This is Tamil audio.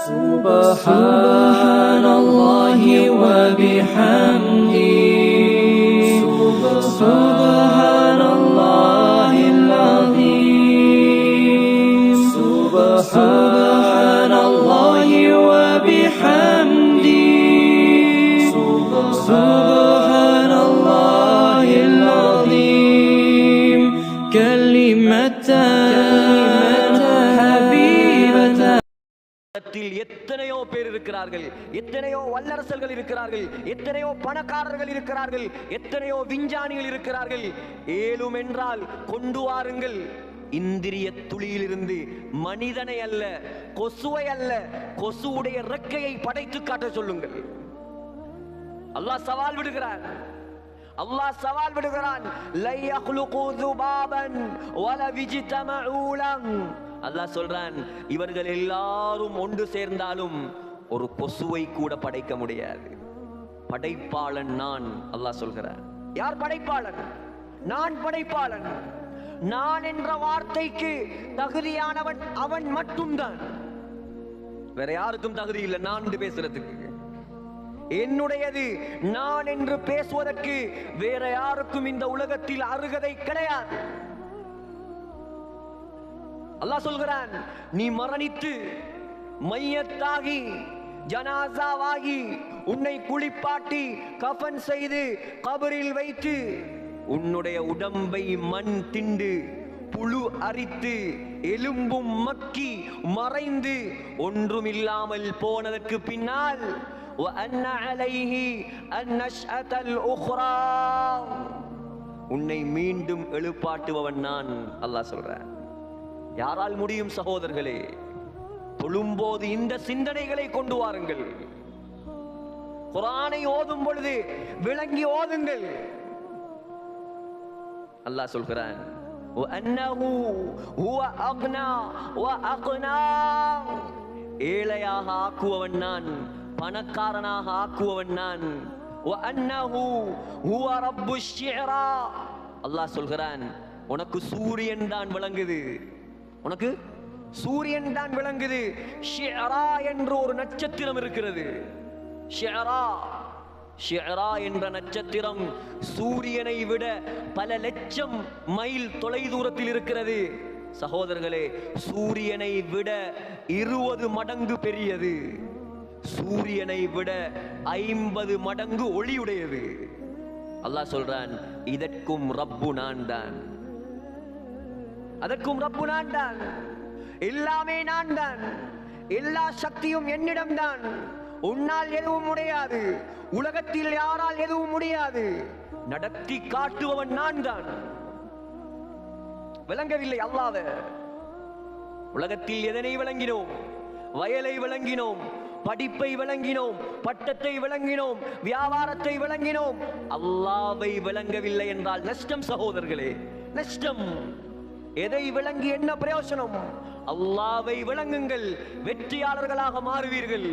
Subhanallahi wa bihamdihi, Subhanallahil azim, Subhanallahi wa bihamdihi, Subhanallahil azim, kalimatan habibatan. எத்தனையோ பேர் இருக்கிறார்கள், எத்தனையோ வல்லரசர்கள் இருக்கிறார்கள், எத்தனையோ பணக்காரர்கள் இருக்கிறார்கள், எத்தனையோ விஞ்ஞானிகள் இருக்கிறார்கள். ஏலும் என்றால் கொண்டு வாருங்கள். இந்திரிய துளியிலிருந்து மனிதனை அல்ல, கொசுவை அல்ல, கொசுவுடைய இறக்கையை படைத்து காட்ட சொல்லுங்கள். அல்லாஹ் சவால் விடுகிறார். அல்லாஹ் சவால் விடுகிறான். லை யக்லுகு ذبابا ولا يجتمعوا له. அல்லாஹ் சொல்றான், இவர்கள் எல்லாரும் ஒன்று சேர்ந்தாலும் ஒரு கொசுவை கூட படைக்க முடியாது. படைப்பாளன் நான். அல்லாஹ் சொல்கிறான். யார் படைப்பாளன்? நான் படைப்பாளன். நான் என்ற வார்த்தைக்கு தகுதியானவன் அவன் மட்டும்தான். வேற யாருக்கும் தகுதி இல்லை நான் என்று பேசுறதுக்கு. என்னுடையது நான் என்று பேசுவதற்கு வேற யாருக்கும் இந்த உலகத்தில் அருகதை கிடையாது. அல்லாஹ் சொல்கிறான், நீ மரணித்து மையத்தாகி ஜனாசாவாகி உன்னை குளிப்பாட்டி கஃன் செய்து கபரில் வைத்து உன்னுடைய உடம்பை மண் திண்டு புழு அரித்து எலும்பும் மக்கி மறைந்து ஒன்றுமில்லாமல் போனதற்கு பின்னால் உன்னை மீண்டும் எழுப்பாட்டுபவன் நான். அல்லாஹ் சொல்றான். யாரால் முடியும் சகோதரர்களே? தொழும்போது இந்த சிந்தனைகளை கொண்டு வாருங்கள். குர்ஆனை ஓதும் பொழுது விளங்கி ஓதுங்கள். அல்லாஹ் சொல்கிறான், ஏழையாக ஆக்குவவன் நான், பணக்காரனாக ஆக்குவவன் நான். அல்லாஹ் சொல்கிறான், உனக்கு சூரியன் தான் விளங்குது, உனக்கு சூரியன் தான் விளங்குது. ஷிஅரா என்று ஒரு நட்சத்திரம் இருக்கிறது. ஷிஅரா என்ற நட்சத்திரம் சூரியனை விட பல லட்சம் மைல் தொலை தூரத்தில் இருக்கிறது. சகோதரர்களே, சூரியனை விட 20 மடங்கு பெரியது. சூரியனை விட 50 மடங்கு ஒளியுடையது. அல்லாஹ் சொல்றான், இதற்கும் ரப்பு நான் தான், அதற்கும் ரப்பு நான் தான், எல்லாமே நான் தான், எல்லா சக்தியும் என்னிடம் தான். உன்னால் எதுவும் முடியாது, உலகத்தில் யாரால் எதுவும் முடியாது. நடத்தி காட்டுபவன் நான் தான். விளங்கவில்லை அல்லாஹ்வ? உலகத்தில் எதனை விளங்கினோம்? வயலை விளங்கினோம், படிப்பை விளங்கினோம், பட்டத்தை விளங்கினோம், வியாபாரத்தை விளங்கினோம். அல்லாஹ்வை விளங்கவில்லை என்றால் நஷ்டம் சகோதரர்களே, நஷ்டம். எதை விளங்கி என்ன பிரயோசனம்? அல்லாஹ்வை விளங்குங்கள், வெற்றியாளர்களாக மாறுவீர்கள்.